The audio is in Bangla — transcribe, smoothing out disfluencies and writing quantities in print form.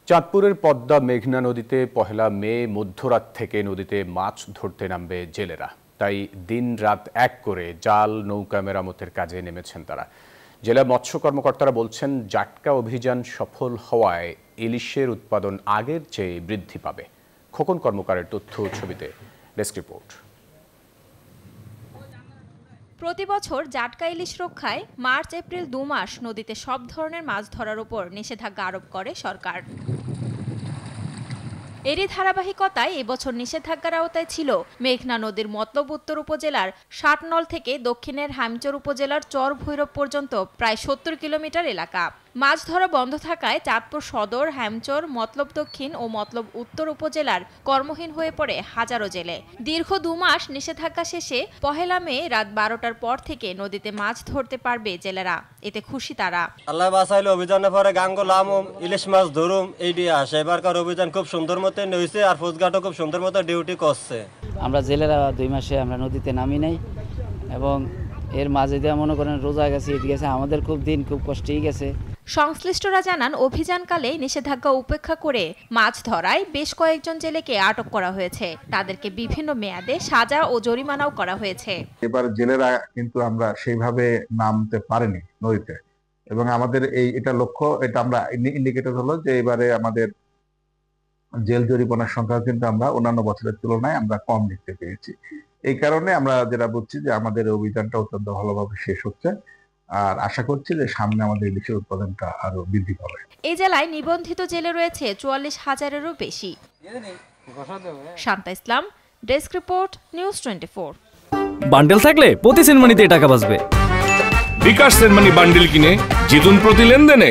চাঁদপুরের পদ্মা মেঘনা নদীতে পহেলা মে মধ্যরাত থেকে নদীতে মাছ ধরতে নামবে জেলেরা। তাই দিন রাত এক করে জাল নৌকা মেরামতের কাজে নেমেছেন তারা। জেলা মৎস্য কর্মকর্তারা বলছেন, জাটকা অভিযান সফল হওয়ায় ইলিশের উৎপাদন আগের চেয়ে বৃদ্ধি পাবে। খোকন কর্মকারের তথ্য ছবিতে ডেস্ক রিপোর্ট। প্রতি বছর জাটকা ইলিশ রক্ষায় মার্চ এপ্রিল 2 মাস নদীতে সব ধরনের মাছ ধরার উপর নিষেধাজ্ঞা আরোপ করে সরকার। এরই ধারাবাহিকতায় এবছর নিষেধাজ্ঞার আওতায় ছিল মেঘনা নদীর মতলব উত্তর উপজেলার ষাটনল থেকে দক্ষিণের হামচর উপজেলার চর ভৈরব পর্যন্ত প্রায় 70 কিলোমিটার এলাকা। মাছ ধরা বন্ধ থাকায় চাঁদপুর সদর, হ্যামচর, মতলব দক্ষিণ ও মতলব উত্তর উপজেলার কর্মহীন হয়ে পড়ে হাজারো জেলে। দীর্ঘ 2 মাস নিষেধাজ্ঞা শেষে পহেলা মে রাত 12টার পর থেকে নদীতে মাছ ধরতে পারবে জেলেরা। এতে খুশি তারা। আল্লাহ বাঁচাইলে অভিযানের পরে গাঙ্গলাম ইলিশ মাছ ধরুম এই দিয়ে আসে। এবারকার অভিযান খুব সুন্দর মতো হয়েছে আর ফৌজঘাটও খুব সুন্দর মতো ডিউটি করছে। আমরা জেলেরা 2 মাসে আমরা নদীতে নামি নাই এবং এর মাঝে দিয়ে মনে করেন রোজা গেছে, ঈদ গেছে, আমাদের খুব কষ্টই গেছে। সংশ্লিষ্টরা জানান, অভিযানকালে নিষেধাজ্ঞা উপেক্ষা করে মাছ ধরায় বেশ কয়েকজন জেলেকে আটক করা হয়েছে। তাদেরকে বিভিন্ন মেয়াদে সাজা ও জরিমানাও করা হয়েছে। এবার জেলেরা কিন্তু আমরা সেইভাবে নামতে পারিনি নদীতে, এবং আমাদের এটা লক্ষ্য, এটা আমরা ইন্ডিকেটর হলো যে এবারে আমাদের জেল জরিমানার সংখ্যা কিন্তু আমরা অন্যান্য বছরের তুলনায় আমরা কম দেখতে পেয়েছি। এই কারণে আমরা যেটা বুঝছি যে আমাদের অভিযানটা অত্যন্ত ভালোভাবে শেষ হচ্ছে, আর আশা করছি যে সামনে আমাদের ইলিশের উৎপাদনটা আরো বৃদ্ধি পাবে। এই জেলায় নিবন্ধিত জেলে রয়েছে 44,000-এরও বেশি। শান্তা ইসলাম, ডেস্ক রিপোর্ট, নিউজ 24। বান্ডেল থাকলে প্রতি সেনমানিতে টাকা বাঁচবে। বিকাশ সেনমানি বান্ডেল কিনে জিতুন প্রতি লেনদেনে।